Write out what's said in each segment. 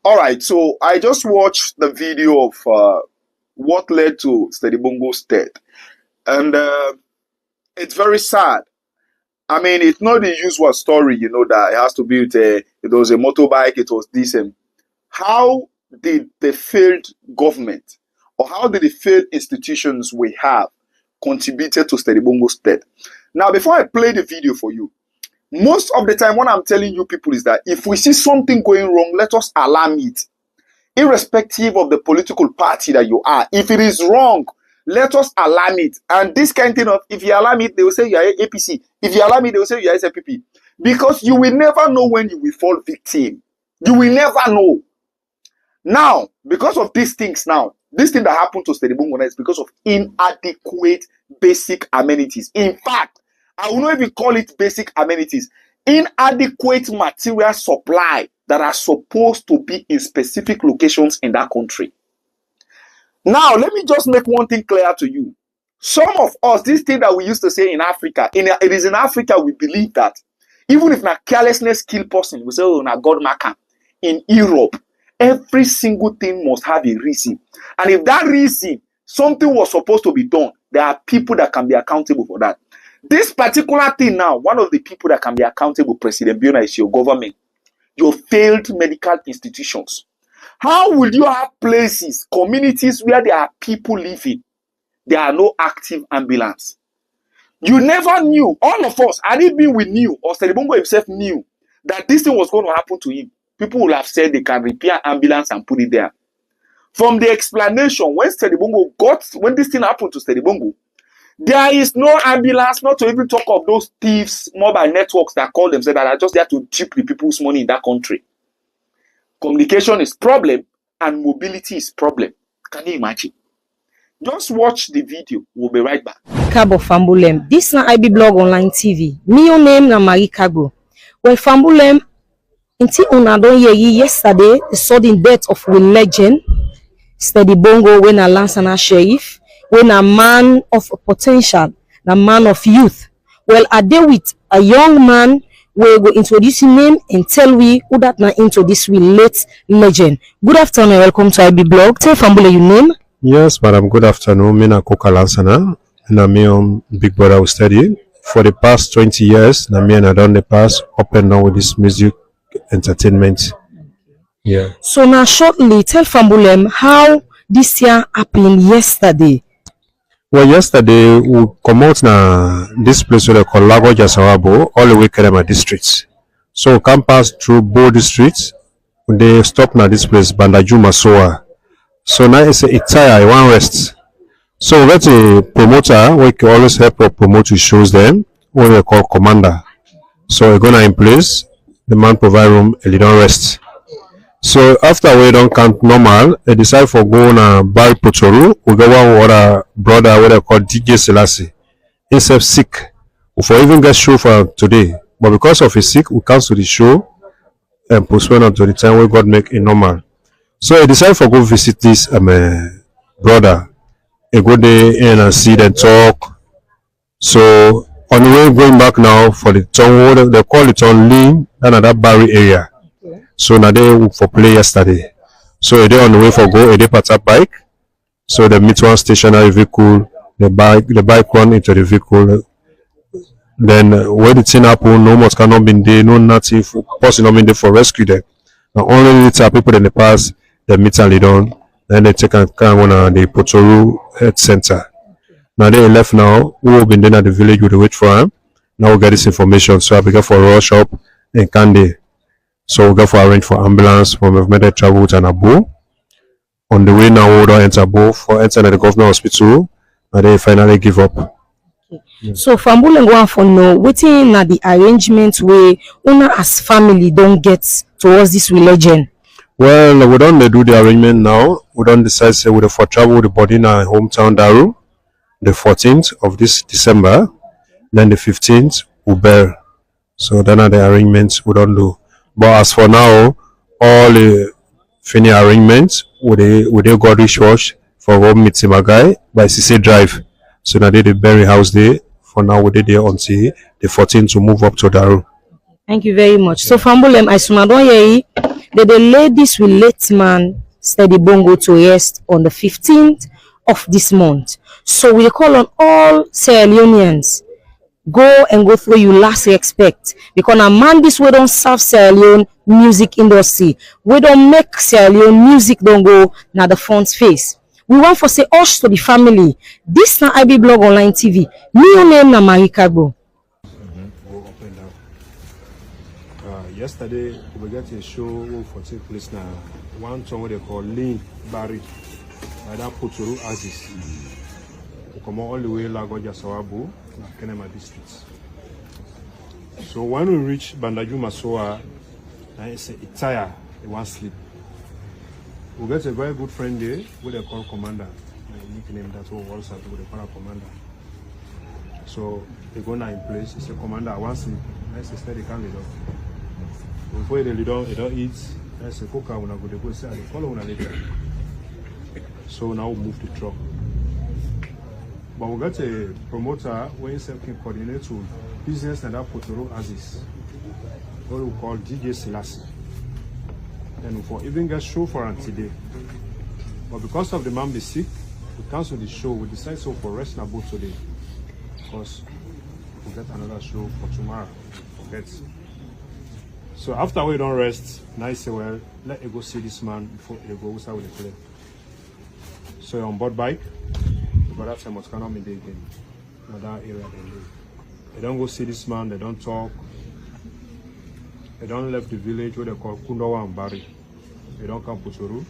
All right, so I just watched the video of what led to Steady Bongo's death, and it's very sad. I mean, it's not the usual story, that it has to be with it was a motorbike, it was this. And how did the failed government or how did the failed institutions we have contributed to Steady Bongo's death? Now, before I play the video for you, most of the time what I'm telling you people is that if we see something going wrong, let us alarm it. Irrespective of the political party that you are, if it is wrong, let us alarm it. And this kind of thing of, if you alarm it, they will say you are APC. If you alarm it, they will say you are SFPP. Because you will never know when you will fall victim. You will never know. Now, because of these things now, this thing that happened to Steady Bongo is because of inadequate basic amenities. In fact, I will not even call it basic amenities. Inadequate material supply that are supposed to be in specific locations in that country. Now, let me just make one thing clear to you. Some of us, this thing that we used to say in Africa, it is in Africa we believe that even if na carelessness kill person, we say, oh, na God maker. In Europe, every single thing must have a reason. And if that reason, something was supposed to be done, there are people that can be accountable for that. This particular thing now, one of the people that can be accountable, President Biona, is your government, your failed medical institutions. How will you have places, communities where there are people living? There are no active ambulance. You never knew, all of us, had it been we knew, or Steady Bongo himself knew, that this thing was going to happen to him. People will have said they can repair ambulance and put it there. From the explanation, when this thing happened to Steady Bongo, there is no ambulance, not to even talk of those thieves, mobile networks that call themselves that are just there to cheat the people's money in that country. Communication is problem and mobility is problem. Can you imagine? Just watch the video. We'll be right back. Cabo Fambulem. This na IB Blog Online TV. Me your name na Marie Cabo. Well, Fambulem, until una don hear yesterday, the sudden death of a legend, Steady Bongo, when a Lansana sheriff, when a man of potential, a man of youth. Well, I deal with a young man. We go introduce his name and tell we who that na introduce we late legend. Good afternoon, welcome to IB Blog. Tell Fambule your name. Yes, madam. Good afternoon. Me na Koka Lansana. Na me big brother will study. For the past 20 years, na me and I done the past up and down with this music entertainment. Yeah. So now shortly, tell Fambulem how this year happened yesterday. Well, yesterday we come out na this place where they call Lago Jasawabo, all the way Kerema districts. So come pass through both districts. They stop na this place, Bandaju Masoa. So now it's a tire, one rest. So we get a promoter, we can always help us promote the shows them, what we call commander. So we're gonna in place, the man provide room, and they don't rest. So after we don't count normal, they decide for go na Barry Potoru. We got one other brother what they call DJ Selassie. He's sick. We for even get show for today, but because of his sick, we cancel the show and postpone until the time we got make it normal. So I decided for go visit this brother. I go there and see them talk. So on the way going back now for the town, they call it on lling, another Barry area. So now they for play yesterday. So they on the way for go, they part up bike. So they meet one stationary vehicle, the bike run into the vehicle. Then where the thing happen, no much cannot be there, no native person not been there for rescue them. Now only later people in the past they meet and lead on, then they take and come on the Potoru Health Center. Now they left now, we have been there at the village with the wait for him. Now we get this information. So I began for rush up and Candy. So we go for arrange for ambulance from we've made a travel to Abo. On the way now we don't enter Abo for enter the government hospital and they finally give up. Yeah. So Fambule go on for no waiting na the arrangement where una as family don't get towards this religion. Well, we don't do the arrangement now. We don't decide say we for travel with the body in our hometown Daru, the 14th of this December, then the 15th we bear. So then are the arrangements we don't do. But as for now, all the finished arrangements with the God church for one meet Magai by CC Drive. So now they the bury house there. For now we did there until the 14th to move up to Daru. Thank you very much. So Fambulem, I don't hear that the ladies will late man Steady Bongo to rest on the 15th of this month. So we call on all Sierra Leoneans, go and go through your last respect, because a man this way don't serve Sierra Leone music industry. We don't make Sierra Leone music don't go now the front face. We want for say us to the family. This na IB Blog Online TV. Me name na Marikabo. Go up and down. Yesterday we got a show for take place now. One song they call Lling Barry. By that Potoro Aziz. We come all the way Lagoja Sawabo, Kenema districts. So when we reach Bandaju Masoa, I say it tired, they want sleep. We got a very good friend there, who they call Commander. My nickname that's what also what they call Commander. So they go now in place. He say, Commander, I want sleep. I say, steady, can't lead up. Before they lead on, they don't eat. I say, Coca, when I go, they go say, they follow when I later. So now we move the truck. But we got a promoter where he can coordinate to business and that Potoro Aziz. What we call DJ Selassie. And for even get show for him today. But because of the man be sick, we cancel the show. We decide so for rest na boat today. Because we get another show for tomorrow. Forget. So after we don't rest, now say well, let you go see this man before you go start with the play. So you're on board bike, but that time what's going on in the again. Another area they live. They don't go see this man, they don't talk. They don't left the village where they call Kundawa and Bari. They don't come Potoro.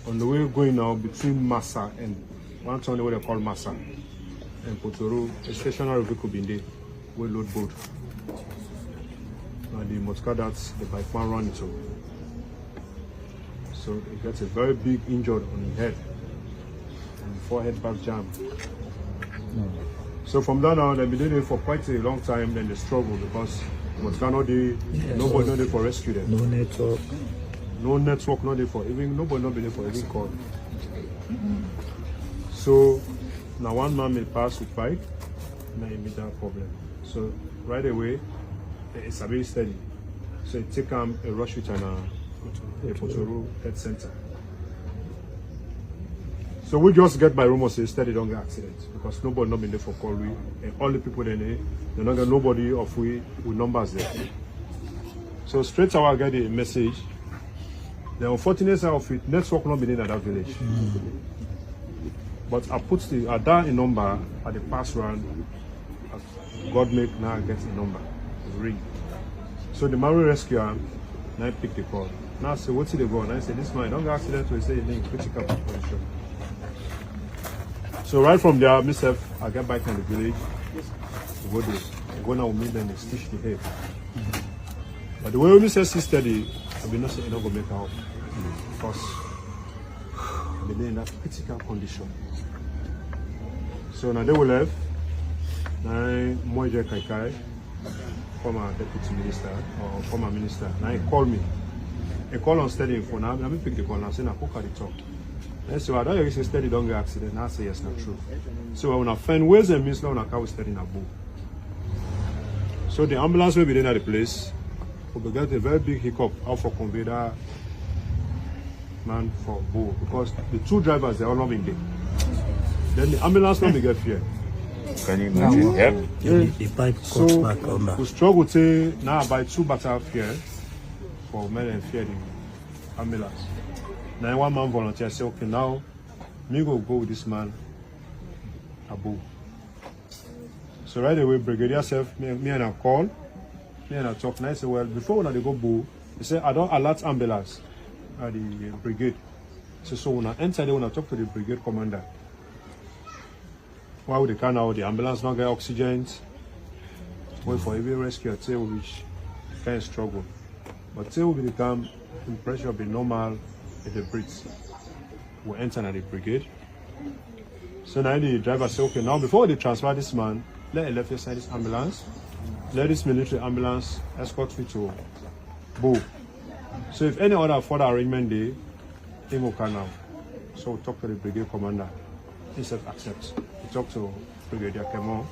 On the way going now between Massa and one town where they call Massa and Potoro, a stationary vehicle being there, we load boat. And the motor that's the bike man run into. So he gets a very big injury on his head and forehead back jam. So from that on, they've been doing it for quite a long time. Then they struggle because nobody not there for rescue them. No network. No network, not there for even nobody not been there for even call. So now one man may pass with bike, now he meet that problem. So right away, it's a very steady. So it take a rush with a Potoro Health Center. So we just get by rumors say steady don't get accident because nobody not been there for call we and all the people there they not get nobody of we with numbers there. So straight away I get a message. The unfortunate side of it, network not been in that village. But I put the I dial a number at the pass run. God make now get a number. Ring. So the man will rescue him. Now I pick the call. Now I say, what's it go? And I say, this man don't get accident. So he say, in critical condition. So right from there, myself, I get back in the village. We go there. I go now meet them and stitch the head. But the way we say steady, I be not saying not gonna make out because they're in that critical condition. So now they will have now Moje Kaikai, former deputy minister or former minister. Now he called me. He called on steady phone. Now let me pick the call and say, "Now cook at the talk." I say, "I don't hear you steady don't get accident." Now I say, "Yes, not true." So when I find ways and means now I can't steady in a boat. So the ambulance will be there at the place. We get a very big hiccup out for convey that man for boat because the two drivers they all not been there. Then the ambulance not be get fear. Can you imagine? Yep. The pipe cuts So back on that. we struggle to now buy two battle fear for men and fear the ambulance. Now one man volunteer say, okay, now me go with this man above. So right away, brigadier self, me and I call, me and I talk. And I say, well, before when I go boo, he say, I don't alert ambulance at the brigade. So when I enter there, when I talk to the brigade commander, why would they can now the ambulance not get oxygen? Wait for every rescue till which kind of struggle. But till we become the pressure be normal if they breathe. We enter at the brigade. So now the driver say, okay, now before they transfer this man, let a left side this ambulance, let this military ambulance escort me to Bo. So if any other further arrangement they will come now. So we talk to the brigade commander. He said accept. We talk to Brigadier Kemo.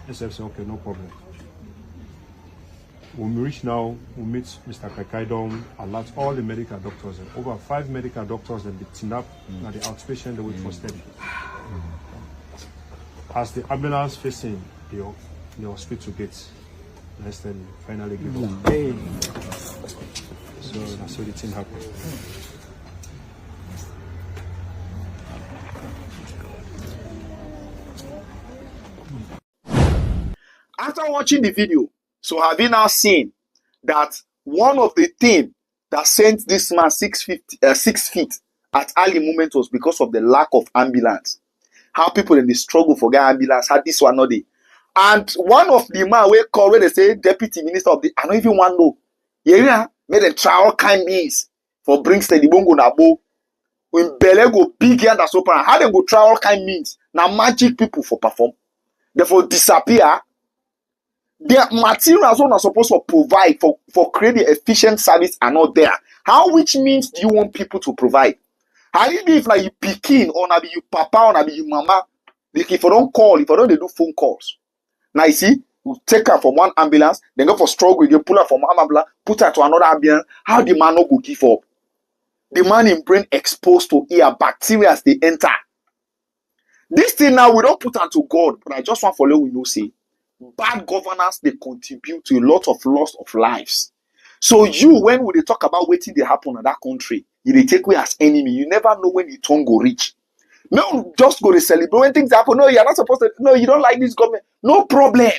He said okay, no problem. When we reach now, we meet Mr. Kakaidom, alert all the medical doctors, and over 5 medical doctors that they team up at the outpatient, they wait for steady. As the ambulance facing the hospital gates, less than finally give up. So that's how the thing happened. After watching the video, so have you now seen that one of the things that sent this man 6 feet at early moment was because of the lack of ambulance? How people in the struggle for get ambulance, had this one not there. And one of the man we call where they say deputy minister of the, I don't even want to know. Yeah, made them try all kind means for bring steady bongo na bo. When Bele go big and that's open, how they go try all kind means. Now magic people for perform. Therefore disappear. The materials one are supposed to provide for creating efficient service are not there. How which means do you want people to provide? How you be if like you pikin or na be you papa or na be you mama? Like if you don't call, if you don't they do phone calls. Now you see, we take her from one ambulance, then go for struggle, you pull her from one ambulance, put her to another ambulance. How the man no go give up? The man in brain exposed to air, bacteria as they enter. This thing now we don't put her to God, but I just want to follow we know say. Bad governance, they contribute to a lot of loss of lives. So you, when we talk about waiting they happen in that country, you they take away as enemy. You never know when the tongue go reach. No, just go to celebrate when things happen. No, you're not supposed to. No, you don't like this government. No problem.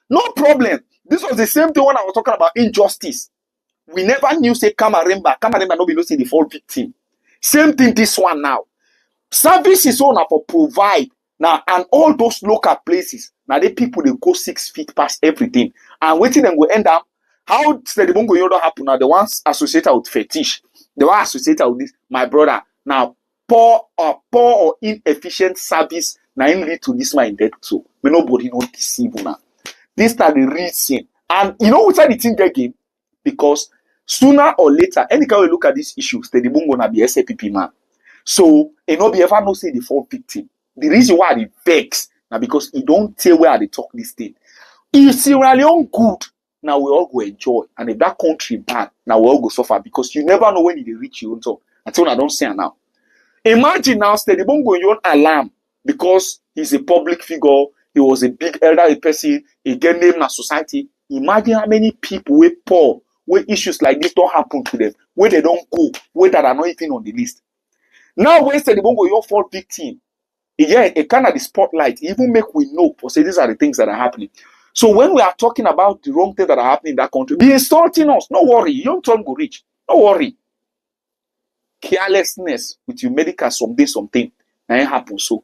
No problem. This was the same thing when I was talking about injustice. We never knew say Kamaremba no be no say the fall victim. Same thing this one now. Services owner for provide now and all those local places. Now the people they go 6 feet past everything and waiting them go end up. How the Bongo you don't happen now? The ones associated with fetish, the ones associated with this. My brother now poor or inefficient service now lead to this man dead too. But nobody not deceive now. This are the reason, and you know what's the thing again? Because sooner or later, any kind of look at these issues, the Bongo na be SAPP man. So it not be ever no say the fall victim. The reason why they vex now because he don't tell where they talk this thing. If Sierra Leone good, now we all go enjoy. And if that country bad, now we all go suffer because you never know when it reach you on top. Until I don't say it now. Imagine now Steady Bongo you on alarm because he's a public figure, he was a big elderly person, he get name in a society. Imagine how many people were poor, where issues like this don't happen to them, where they don't go, where that are not even on the list. Now when Steady Bongo you fall victim, yeah, it kind of the spotlight, even make we know for say these are the things that are happening. So when we are talking about the wrong things that are happening in that country, be insulting us. No worry, you don't turn go rich. No worry. Carelessness with your medical something now it happens. So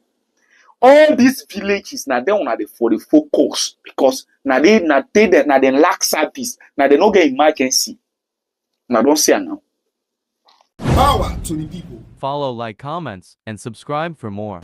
all these villages now they are for the focus because now they lack service. Now they don't get emergency. Now don't say it now. Power to the people. Follow, like, comments, and subscribe for more.